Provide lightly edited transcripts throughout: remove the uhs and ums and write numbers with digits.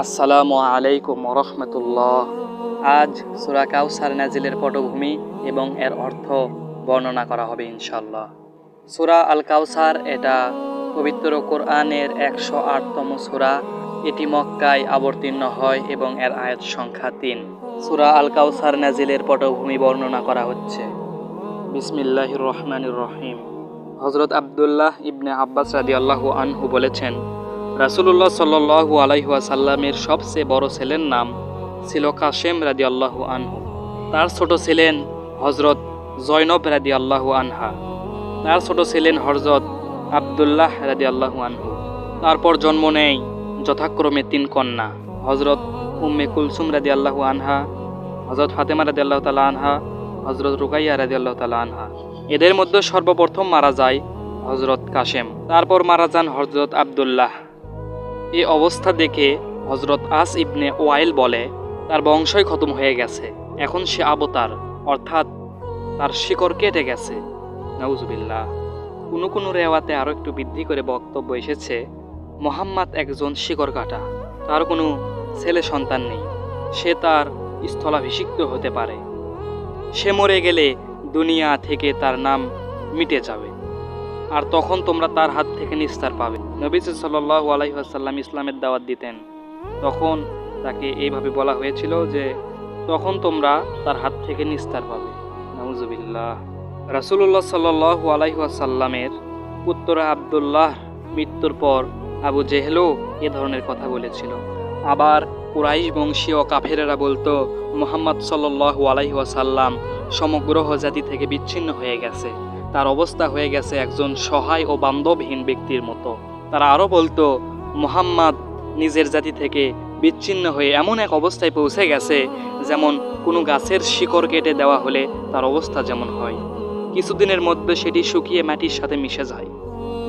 আসসালামু আলাইকুম রহমতুল্লাহ। আজ সূরা কাউসার নাজিলের পটভূমি এবং এর অর্থ বর্ণনা করা হবে ইনশাআল্লাহ। সূরা আল কাউসার এটা পবিত্র কোরআনের 108তম সূরা। এটি মক্কায় অবতীর্ণ হয় এবং এর আয়াত সংখ্যা 3। সূরা আল কাউসার নাজিলের পটভূমি বর্ণনা করা হচ্ছে। বিসমিল্লাহির রহমানির রহিম। হযরত আব্দুল্লাহ ইবনে আব্বাস রাদিয়াল্লাহু আনহু বলেছেন, রাসূলুল্লাহ সাল্লাল্লাহু আলাইহি ওয়াসাল্লামের সবচেয়ে বড় ছেলের নাম ছিল কাসেম রাদিয়াল্লাহু আনহু। তার ছোট ছিলেন হযরত জয়নব রাদিয়াল্লাহু আনহা। তার ছোট ছিলেন হযরত আব্দুল্লাহ রাদিয়াল্লাহু আনহু। তারপর জন্ম নেয় যথাক্রমে 3 কন্যা, হযরত উম্মে কুলসুম রাদিয়াল্লাহু আনহা, হযরত ফাতেমা রাদিয়াল্লাহু তাআলা আনহা, হযরত রুকাইয়া রাদিয়াল্লাহু তাআলা আনহা। এদের মধ্যে সর্বপ্রথম মারা যায় হযরত কাসেম, তারপর মারা যান হযরত আব্দুল্লাহ। এই অবস্থা দেখে হযরত আস ইবনে ওয়াইল বলে, তার বংশই খতম হয়ে গেছে, এখন সে আবতার, অর্থাৎ তার শিকড় কেটে গেছে। নাউজুবিল্লাহ। কোনো রেওয়াতে আরও একটু বৃদ্ধি করে বক্তব্য এসেছে, মুহাম্মদ একজন শিকড় কাটা, তার কোনো ছেলে সন্তান নেই, সে তার স্থলাভিষিক্ত হতে পারে, সে মরে গেলে দুনিয়া থেকে তার নাম মিটে যাবে, আর তখন তোমরা তার হাত থেকে নিস্তার পাবে। নবী সাল্লাল্লাহু আলাইহি ওয়াসাল্লাম ইসলামের দাওয়াত দিতেন, তখন তাকে এইভাবে বলা হয়েছিল যে তখন তোমরা তার হাত থেকে নিস্তার পাবে। নাউজুবিল্লাহ। রাসূলুল্লাহ সাল্লাল্লাহু আলাইহি ওয়াসাল্লামের পুত্র আব্দুল্লাহ মৃত্যুর পর আবু জেহেলও এ ধরনের কথা বলেছিল। আবার কুরাইশ বংশীয় কাফেরেরা বলতো, মুহাম্মদ সাল্লাল্লাহু আলাইহি ওয়াসাল্লাম সমগ্র জাতি থেকে বিচ্ছিন্ন হয়ে গেছে, তার অবস্থা হয়ে গেছে একজন সহায় ও বান্ধবহীন ব্যক্তির মতো। তারা আরও বলতো, মুহাম্মদ নিজের জাতি থেকে বিচ্ছিন্ন হয়ে এমন এক অবস্থায় পৌঁছে গেছে যেমন কোনো গাছের শিকড় কেটে দেওয়া হলে তার অবস্থা যেমন হয়, কিছুদিনের মধ্যে সেটি শুকিয়ে মাটির সাথে মিশে যায়।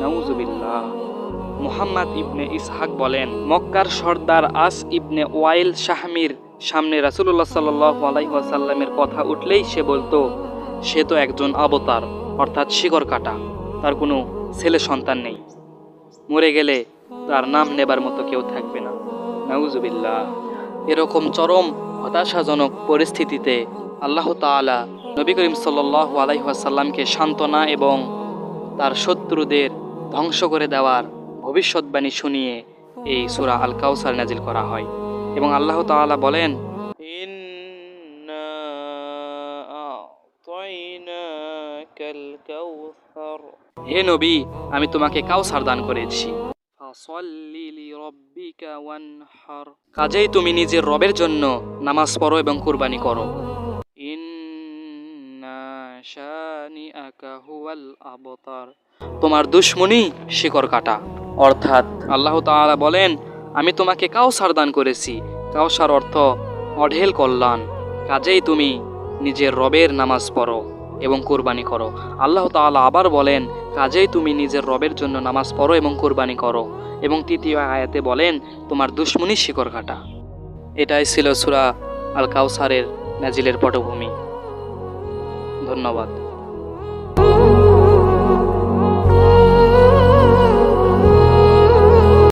নাউজুবিল্লাহ। মুহাম্মদ ইবনে ইসহাক বলেন, মক্কার সর্দার আস ইবনে ওয়াইল শাহমির সামনে রাসূলুল্লাহ সাল্লাল্লাহু আলাইহি ওয়াসাল্লামের কথা উঠলেই সে বলতো, সে তো একজন অবতার, অর্থাৎ শিকড় কাটা, তার কোনো ছেলে সন্তান নেই, মরে গেলে তার নাম নেবার মতো কেউ থাকবে না। নাউজুবিল্লাহ। এরকম চরম হতাশাজনক পরিস্থিতিতে আল্লাহ তাআলা নবী করিম সাল্লাল্লাহু আলাইহি ওয়াসাল্লামকে সান্ত্বনা এবং তার শত্রুদের ধ্বংস করে দেওয়ার ভবিষ্যৎবাণী শুনিয়ে এই সূরা আল কাউসার নাজিল করা হয়। এবং আল্লাহ তাআলা বলেন, ইন্না আ'তাইনাকাল কাউসার, হে নবী, আমি তোমাকে কাউসার দান করেছি। ফাসাল্লি লিরাব্বিকা ওয়ানহার, কাজেই তুমি নিজের রবের জন্য নামাজ পড়ো এবং কুরবানি করো। ইন্না শানিআকা হুয়াল আবতার, তোমার দুশমনই শিকড় কাটা। অর্থাৎ আল্লাহ তাআলা বলেন, আমি তোমাকে কাউসার দান করেছি। কাউসার অর্থ অঢেল কল্যাণ, কাজেই তুমি নিজের রবের নামাজ পড়ো এবং কুরবানি করো। আল্লাহ তাআলা আবার বলেন, কাজেই তুমি নিজের রবের জন্য নামাজ পড়ো এবং কুরবানি করো। এবং তৃতীয় আয়াতে বলেন, তোমার দুশমনই শিকড় কাটা। এটাই ছিল সূরা আল কাউসারের নাজিলের পটভূমি। ধন্যবাদ।